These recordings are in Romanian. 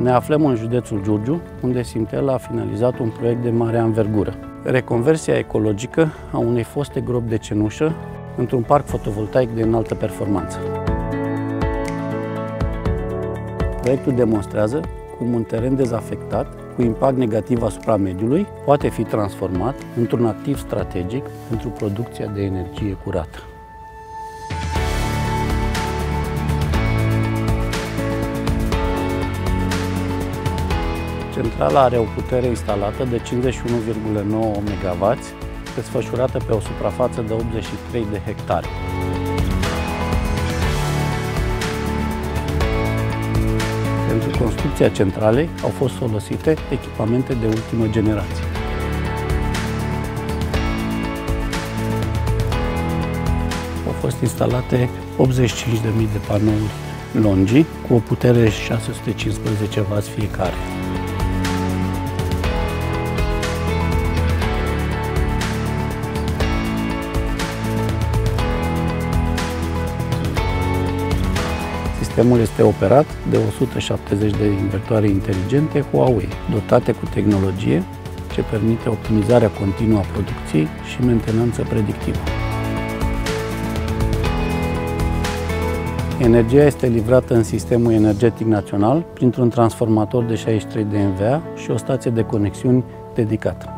Ne aflăm în județul Giurgiu, unde Simtel a finalizat un proiect de mare anvergură. Reconversia ecologică a unei foste gropi de cenușă într-un parc fotovoltaic de înaltă performanță. Proiectul demonstrează cum un teren dezafectat, cu impact negativ asupra mediului, poate fi transformat într-un activ strategic pentru producția de energie curată. Centrala are o putere instalată de 51,9 MW, desfășurată pe o suprafață de 83 de hectare. Pentru construcția centralei au fost folosite echipamente de ultimă generație. Au fost instalate 85.000 de panouri longi cu o putere 615 W fiecare. Sistemul este operat de 170 de invertoare inteligente Huawei, dotate cu tehnologie ce permite optimizarea continuă a producției și mentenanță predictivă. Energia este livrată în sistemul energetic național printr-un transformator de 63 de MVA și o stație de conexiuni dedicată.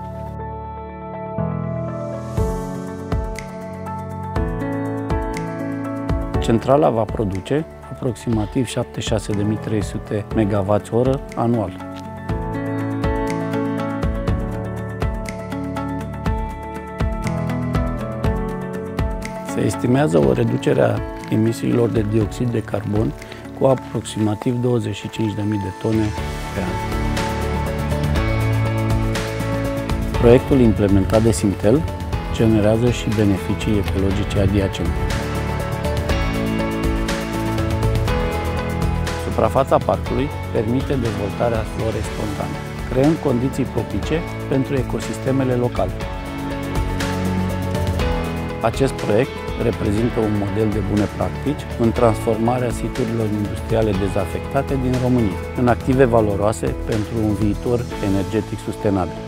Centrala va produce aproximativ 76.300 MWh anual. Se estimează o reducere a emisiilor de dioxid de carbon cu aproximativ 25.000 de tone pe an. Proiectul implementat de Simtel generează și beneficii ecologice adiacente. Suprafața parcului permite dezvoltarea florei spontane, creând condiții propice pentru ecosistemele locale. Acest proiect reprezintă un model de bune practici în transformarea siturilor industriale dezafectate din România în active valoroase pentru un viitor energetic sustenabil.